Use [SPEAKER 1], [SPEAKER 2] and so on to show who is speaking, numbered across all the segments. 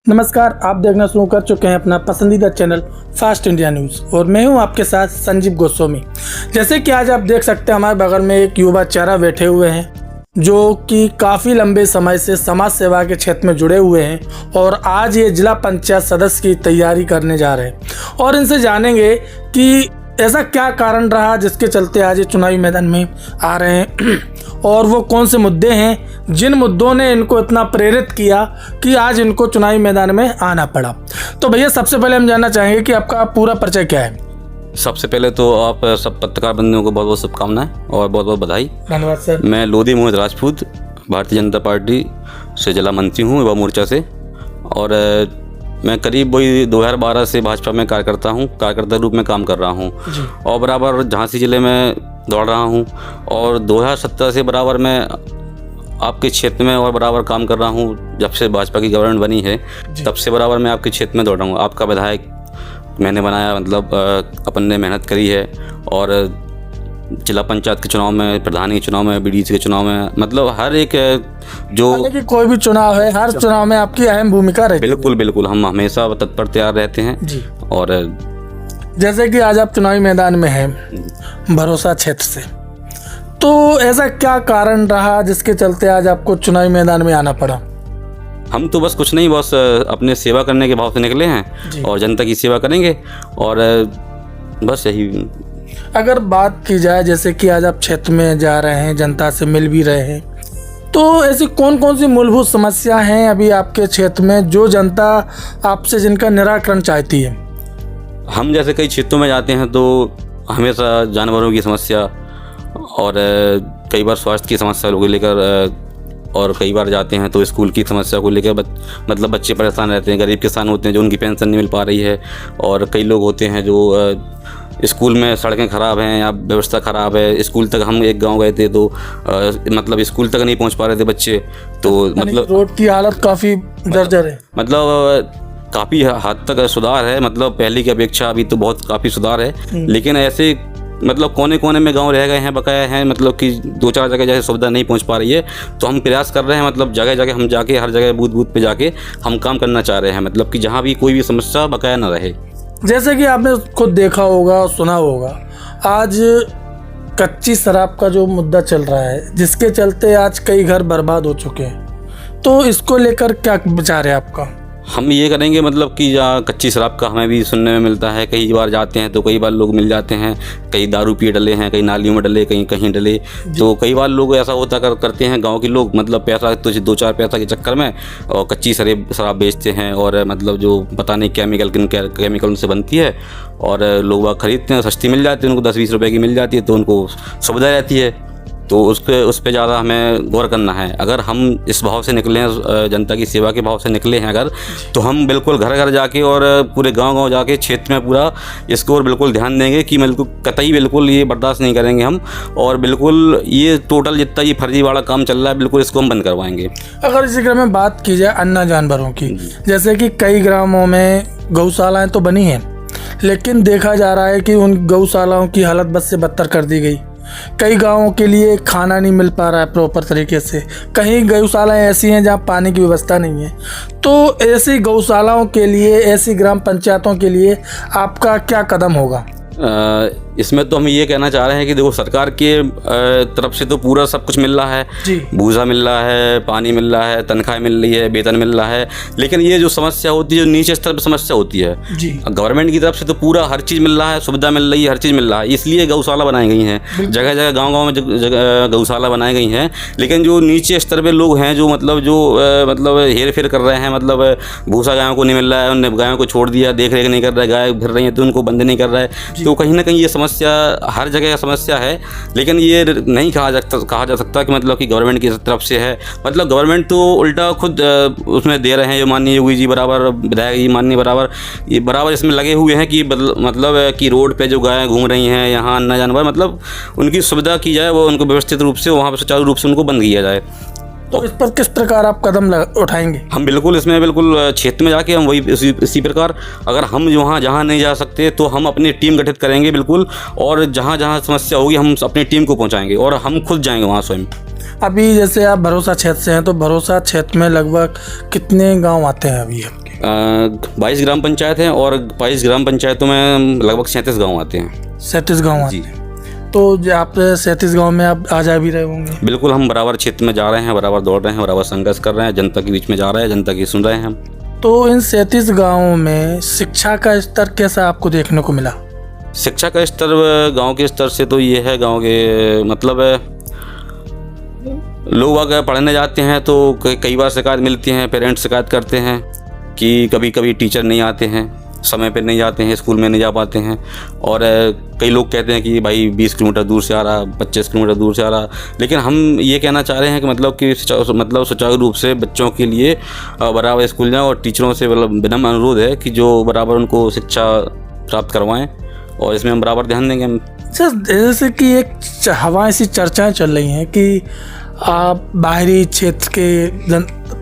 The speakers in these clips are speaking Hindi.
[SPEAKER 1] नमस्कार, आप देखना शुरू कर चुके हैं अपना पसंदीदा चैनल फास्ट इंडिया न्यूज़ और मैं हूं आपके साथ संजीव गोस्वामी। जैसे कि आज आप देख सकते हैं हमारे बगल में एक युवा चेहरा बैठे हुए हैं जो कि काफ़ी लंबे समय से समाज सेवा के क्षेत्र में जुड़े हुए हैं और आज ये जिला पंचायत सदस्य की तैयारी करने जा रहे हैं और इनसे जानेंगे कि ऐसा क्या कारण रहा जिसके चलते आज ये चुनावी मैदान में आ रहे हैं और वो कौन से मुद्दे हैं जिन मुद्दों ने इनको इतना प्रेरित किया कि आज इनको चुनावी मैदान में आना पड़ा। तो भैया सबसे पहले हम जानना चाहेंगे कि आपका पूरा परिचय क्या है।
[SPEAKER 2] सबसे पहले तो आप सब पत्रकार बंधुओं को बहुत बहुत शुभकामनाएं और बहुत बहुत बधाई।
[SPEAKER 1] धन्यवाद सर।
[SPEAKER 2] मैं लोधी मोहित राजपूत भारतीय जनता पार्टी से जिला मंत्री हूँ युवा मोर्चा से और मैं करीब वही 2012 से भाजपा में कार्यकर्ता रूप में काम कर रहा हूँ और बराबर झांसी जिले में दौड़ रहा हूँ और 2017 से बराबर मैं आपके क्षेत्र में और बराबर काम कर रहा हूँ। जब से भाजपा की गवर्नमेंट बनी है तब से बराबर मैं आपके क्षेत्र में दौड़ रहा हूँ। आपका विधायक मैंने बनाया, मतलब अपन ने मेहनत करी है और जिला पंचायत के चुनाव में, प्रधानी के चुनाव में, बीडीसी के चुनाव में, मतलब हर एक जो
[SPEAKER 1] कि कोई भी चुनाव है हर चुनाव में आपकी अहम भूमिका रहती है।
[SPEAKER 2] बिल्कुल बिल्कुल, हम हमेशा तत्पर तैयार रहते हैं
[SPEAKER 1] जी।
[SPEAKER 2] और
[SPEAKER 1] जैसे कि आज आप चुनावी मैदान में हैं भरोसा क्षेत्र से, तो ऐसा क्या कारण रहा जिसके चलते आज आपको चुनावी मैदान में आना पड़ा?
[SPEAKER 2] हम तो बस कुछ नहीं, बस अपने सेवा करने के भाव से निकले हैं और जनता की सेवा करेंगे और बस यही।
[SPEAKER 1] अगर बात की जाए जैसे कि आज आप क्षेत्र में जा रहे हैं, जनता से मिल भी रहे हैं, तो ऐसी कौन कौन सी मूलभूत समस्या हैं अभी आपके क्षेत्र में जो जनता आपसे जिनका निराकरण चाहती है?
[SPEAKER 2] हम जैसे कई क्षेत्रों में जाते हैं तो हमेशा जानवरों की समस्या और कई बार स्वास्थ्य की समस्या को लेकर और कई बार जाते हैं तो स्कूल की समस्या को लेकर मतलब बच्चे परेशान रहते हैं। गरीब किसान होते हैं जो उनकी पेंशन नहीं मिल पा रही है और कई लोग होते हैं जो स्कूल में सड़कें ख़राब हैं या व्यवस्था ख़राब है। स्कूल तक हम एक गांव गए थे तो मतलब स्कूल तक नहीं पहुंच पा रहे थे बच्चे, तो मतलब
[SPEAKER 1] रोड की हालत काफ़ी जर्जर है,
[SPEAKER 2] मतलब काफ़ी हद तक सुधार है, मतलब पहले की अपेक्षा अभी तो बहुत काफ़ी सुधार है। लेकिन ऐसे मतलब कोने कोने में गांव रह गए हैं, बकाया हैं, मतलब कि 2-4 जगह जैसे सुविधा नहीं पहुंच पा रही है। तो हम प्रयास कर रहे हैं, मतलब जगह जगह हम जाके हर जगह बूथ बूथ पे जाके हम काम करना चाह रहे हैं, मतलब कि जहाँ भी कोई भी समस्या बकाया ना रहे।
[SPEAKER 1] जैसे कि आपने खुद देखा होगा, सुना होगा, आज कच्ची शराब का जो मुद्दा चल रहा है जिसके चलते आज कई घर बर्बाद हो चुके हैं, तो इसको लेकर क्या विचार है आपका?
[SPEAKER 2] हम ये करेंगे, मतलब कि जहाँ कच्ची शराब का हमें भी सुनने में मिलता है, कई बार जाते हैं तो कई बार लोग मिल जाते हैं, कई दारू पिए डले हैं, कई नालियों में डले, कहीं कहीं डले। तो कई बार लोग ऐसा होता करते हैं गांव के लोग, मतलब पैसा तो 2-4 पैसा के चक्कर में और कच्ची शराब बेचते हैं और मतलब जो पता नहीं केमिकल उनसे बनती है और लोग वह खरीदते हैं, सस्ती मिल जाती है, उनको 10-20 रुपये की मिल जाती है तो उनको सुविधा रहती है। तो उस पर ज़्यादा हमें गौर करना है। अगर हम इस भाव से निकले हैं, जनता की सेवा के भाव से निकले हैं अगर, तो हम बिल्कुल घर घर जाके और पूरे गांव जाके क्षेत्र में पूरा इसको और बिल्कुल ध्यान देंगे कि बिल्कुल कतई बिल्कुल ये बर्दाश्त नहीं करेंगे हम और बिल्कुल ये टोटल जितना ये फर्जी वाला काम चल रहा है बिल्कुल इसको हम बंद करवाएंगे।
[SPEAKER 1] अगर इसी क्रम में बात की जाए अन्य जानवरों की, जैसे कि कई ग्रामों में गौशालाएँ तो बनी हैं लेकिन देखा जा रहा है कि उन गौशालाओं की हालत बद से बदतर कर दी गई। कई गांवों के लिए खाना नहीं मिल पा रहा है प्रॉपर तरीके से, कहीं गौशालाएं ऐसी हैं जहां पानी की व्यवस्था नहीं है। तो ऐसी गौशालाओं के लिए, ऐसी ग्राम पंचायतों के लिए आपका क्या कदम होगा?
[SPEAKER 2] इसमें तो हम ये कहना चाह रहे हैं कि देखो सरकार के तरफ से तो पूरा सब कुछ मिल रहा है, भूसा मिल रहा है, पानी मिल रहा है, तनख्वाह मिल रही है, वेतन मिल रहा है, लेकिन ये जो समस्या होती है, जो नीचे स्तर पर समस्या होती है, गवर्नमेंट की तरफ से तो पूरा हर चीज़ मिल रहा है, सुविधा मिल रही है, हर चीज़ मिल रहा है, इसलिए गौशाला बनाई गई हैं, जगह जगह गाँव में गौशाला बनाई गई हैं। लेकिन जो नीचे स्तर पर लोग हैं जो मतलब हेर फेर कर रहे हैं, मतलब भूसा गायों को नहीं मिल रहा है, उन्होंने गायों को छोड़ दिया, देख रेख नहीं कर रहा है, गाय फिर रही है तो उनको बंद नहीं कर रहा है। तो कहीं ना कहीं ये समस्या हर जगह समस्या है, लेकिन ये नहीं कहा जा सकता कि मतलब कि गवर्नमेंट की तरफ से है। मतलब गवर्नमेंट तो उल्टा खुद उसमें दे रहे हैं, जो माननीय योगी जी बराबर, विधायक जी माननीय बराबर, ये बराबर इसमें लगे हुए हैं कि मतलब कि रोड पे जो गायें घूम रही हैं, यहाँ अन्य जानवर, मतलब उनकी सुविधा की जाए, वो उनको व्यवस्थित रूप से वहाँ पर सुचारू रूप से उनको बंद किया जाए।
[SPEAKER 1] तो इस पर किस प्रकार आप कदम उठाएंगे? हम
[SPEAKER 2] बिल्कुल इसमें बिल्कुल क्षेत्र में जाके हम वही इसी प्रकार, अगर हम जहाँ नहीं जा सकते तो हम अपनी टीम गठित करेंगे बिल्कुल, और जहाँ समस्या होगी हम अपनी टीम को पहुँचाएंगे और हम खुद जाएंगे वहाँ स्वयं।
[SPEAKER 1] अभी जैसे आप भरोसा क्षेत्र से हैं, तो भरोसा क्षेत्र में लगभग कितने गाँव आते हैं अभी आपके?
[SPEAKER 2] 22 ग्राम पंचायत हैं और 22 ग्राम पंचायतों में लगभग 37 गाँव आते हैं।
[SPEAKER 1] 37 गाँव आते हैं। तो आप 37 गाँव में आप आ जा भी रहे होंगे?
[SPEAKER 2] बिल्कुल, हम बराबर क्षेत्र में जा रहे हैं, बराबर दौड़ रहे हैं, बराबर संघर्ष कर रहे हैं, जनता के बीच में जा रहे हैं, जनता की सुन रहे हैं हम।
[SPEAKER 1] तो इन 37 गाँवों में शिक्षा का स्तर कैसा आपको देखने को मिला?
[SPEAKER 2] शिक्षा का स्तर गांव के स्तर से तो ये है, गांव के मतलब लोग अगर पढ़ने जाते हैं तो कई बार शिकायत मिलती हैं, पेरेंट्स शिकायत करते हैं कि कभी कभी टीचर नहीं आते हैं, समय पे नहीं जाते हैं, स्कूल में नहीं जा पाते हैं। और कई लोग कहते हैं कि भाई 20 किलोमीटर दूर से आ रहा, 25 किलोमीटर दूर से आ रहा। लेकिन हम ये कहना चाह रहे हैं कि मतलब सुचारू रूप से बच्चों के लिए बराबर स्कूल जाएं और टीचरों से मतलब विनम्र अनुरोध है कि जो बराबर उनको शिक्षा प्राप्त करवाएं और इसमें हम बराबर ध्यान देंगे।
[SPEAKER 1] सर, जैसे कि एक हवा ऐसी चर्चाएँ चल रही हैं कि आप बाहरी क्षेत्र के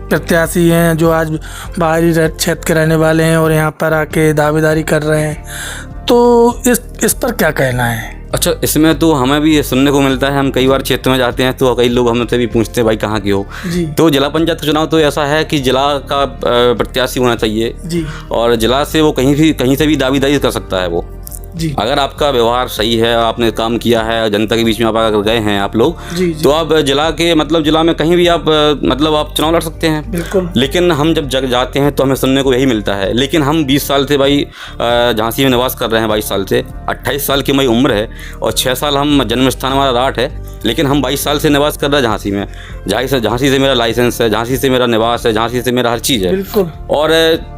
[SPEAKER 1] प्रत्याशी हैं जो आज बाहरी क्षेत्र के रहने वाले हैं और यहाँ पर आके दावेदारी कर रहे हैं, तो इस पर क्या कहना है?
[SPEAKER 2] अच्छा, इसमें तो हमें भी ये सुनने को मिलता है, हम कई बार क्षेत्र में जाते हैं तो कई लोग हमसे भी पूछते हैं भाई कहाँ के हो
[SPEAKER 1] जी।
[SPEAKER 2] तो जिला पंचायत का चुनाव तो ऐसा है कि जिला का प्रत्याशी होना चाहिए जी। और जिला से वो कहीं से भी दावेदारी कर सकता है वो जी। अगर आपका व्यवहार सही है, आपने काम किया है, जनता के बीच में आप अगर गए हैं आप लोग जी। तो आप जिला के मतलब जिला में कहीं भी आप मतलब आप चुनाव लड़ सकते हैं। बिल्कुल। लेकिन हम जब जाते हैं तो हमें सुनने को यही मिलता है। लेकिन हम 20 साल से भाई झांसी में निवास कर रहे हैं, 22 साल से, 28 साल की हमारी उम्र है और 6 साल हम जन्म स्थान हमारा राठ है, लेकिन हम 22 साल से निवास कर रहे हैं झांसी में। झांसी से मेरा लाइसेंस है, झांसी से मेरा निवास है, झांसी से मेरा हर चीज़ है। बिल्कुल। और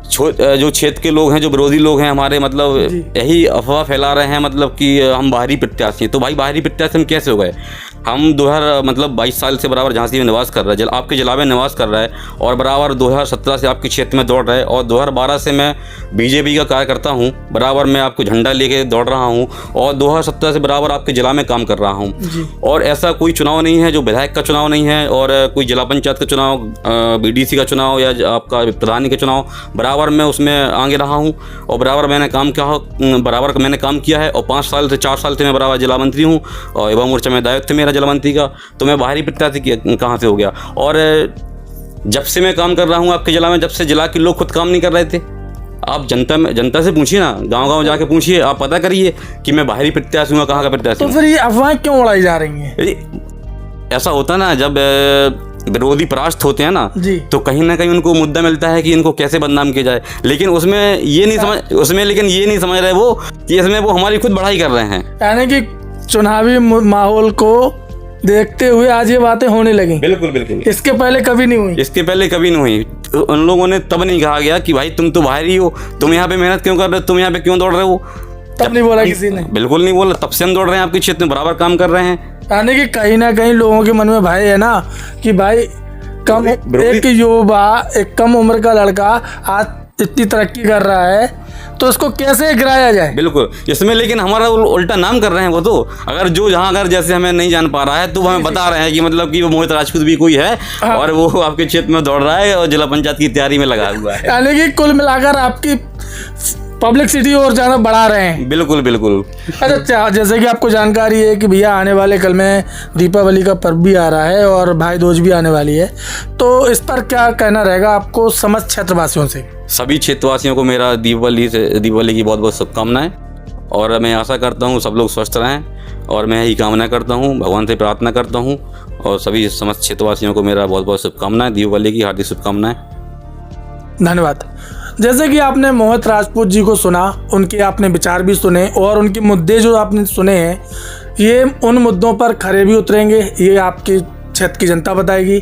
[SPEAKER 2] जो क्षेत्र के लोग हैं, जो विरोधी लोग हैं हमारे, मतलब यही अफवाह फैला रहे हैं मतलब कि हम बाहरी प्रत्याशी हैं। तो भाई बाहरी प्रत्याशी हम कैसे हो गए? हम 22 साल से बराबर झांसी में निवास कर रहे हैं, आपके जिला में निवास कर रहा है और बराबर 2017 से आपके क्षेत्र में दौड़ रहा है और 2012 से मैं बीजेपी का कार्यकर्ता हूँ, बराबर मैं आपको झंडा लेके दौड़ रहा हूँ और 2017 से बराबर आपके जिला में काम कर रहा हूँ। और ऐसा कोई चुनाव नहीं है जो विधायक का चुनाव नहीं है और कोई जिला पंचायत का चुनाव, BDC का चुनाव या आपका प्रधानी का चुनाव, बराबर मैं उसमें आगे रहा हूँ और बराबर मैंने काम किया है और 4 साल से मैं बराबर जिला मंत्री हूँ और युवा मोर्चा में दायित्व मेरा जिला मंत्री का। तो मैं बाहरी प्रत्याशी कहाँ से हो गया? और जब से मैं काम कर रहा हूँ आपके जिला में, जब से जिला के लोग खुद काम नहीं कर रहे थे, आप जनता से पूछिए ना, गांव जाके पूछिए, आप पता करिए कि मैं बाहरी प्रत्याशी हूँ, कहाँ का प्रत्याशी हूँ।
[SPEAKER 1] तो फिर ये अफवाहें क्यों उड़ाई जा रही हैं?
[SPEAKER 2] ऐसा होता ना, जब विरोधी परास्त होते हैं ना तो कहीं ना कहीं उनको मुद्दा मिलता है कि इनको कैसे बदनाम किया जाए। लेकिन उसमें ये नहीं समझ रहे वो कि इसमें वो हमारी खुद बढ़ाई कर रहे हैं।
[SPEAKER 1] यानी कि चुनावी माहौल को देखते हुए आज ये बातें होने लगी।
[SPEAKER 2] बिल्कुल बिल्कुल।
[SPEAKER 1] इसके पहले कभी नहीं हुई। उन लोगों ने तब नहीं कहा गया कि भाई तुम तो बाहरी हो, तुम यहाँ पे मेहनत क्यों कर रहे हो, तुम यहाँ पे क्यों दौड़ रहे हो, तब नहीं बोला किसी ने। बिल्कुल नहीं बोला। तब से हम दौड़ रहे हैं, आपके क्षेत्र में बराबर काम कर रहे हैं। यानी कि कहीं ना कहीं लोगों के मन में भाई है ना कि भाई एक युवा, एक कम उम्र का लड़का आज इतनी तरक्की कर रहा है तो उसको कैसे गिराया जाए।
[SPEAKER 2] बिल्कुल। इसमें लेकिन हमारा उल्टा नाम कर रहे हैं वो तो। अगर जैसे हमें नहीं जान पा रहा है तो हमें बता रहे हैं कि मतलब कि वो मोहित राजपूत भी कोई है और वो आपके क्षेत्र में दौड़ रहा है और जिला पंचायत की तैयारी में लगा हुआ है।
[SPEAKER 1] यानी कि कुल मिलाकर आपकी पब्लिसिटी और ज़्यादा बढ़ा रहे हैं।
[SPEAKER 2] बिल्कुल बिल्कुल।
[SPEAKER 1] अच्छा, जैसे कि आपको जानकारी है कि भैया आने वाले कल में दीपावली का पर्व भी आ रहा है और भाई दूज भी आने वाली है, तो इस पर क्या कहना रहेगा आपको समस्त क्षेत्रवासियों से?
[SPEAKER 2] सभी क्षेत्रवासियों को मेरा दीपावली की बहुत बहुत शुभकामनाएं और मैं आशा करता हूँ सब लोग स्वस्थ रहें और मैं यही कामना करता हूँ, भगवान से प्रार्थना करता हूँ और सभी समस्त क्षेत्रवासियों को मेरा बहुत बहुत शुभकामनाएं, दीपावली की हार्दिक शुभकामनाएं।
[SPEAKER 1] धन्यवाद। जैसे कि आपने मोहित राजपूत जी को सुना, उनके आपने विचार भी सुने और उनके मुद्दे जो आपने सुने हैं, ये उन मुद्दों पर खरे भी उतरेंगे, ये आपकी क्षेत्र की जनता बताएगी।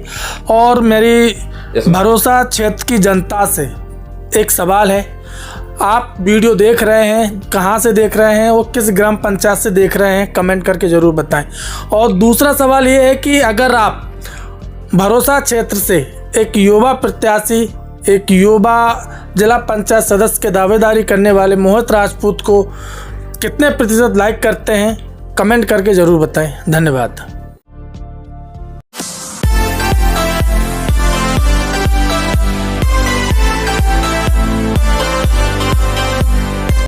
[SPEAKER 1] और मेरी भरोसा क्षेत्र की जनता से एक सवाल है, आप वीडियो देख रहे हैं, कहाँ से देख रहे हैं और किस ग्राम पंचायत से देख रहे हैं, कमेंट करके ज़रूर बताएं। और दूसरा सवाल ये है कि अगर आप भरोसा क्षेत्र से एक युवा प्रत्याशी, एक युवा जिला पंचायत सदस्य के दावेदारी करने वाले मोहित राजपूत को कितने प्रतिशत लाइक करते हैं, कमेंट करके ज़रूर बताएं। धन्यवाद।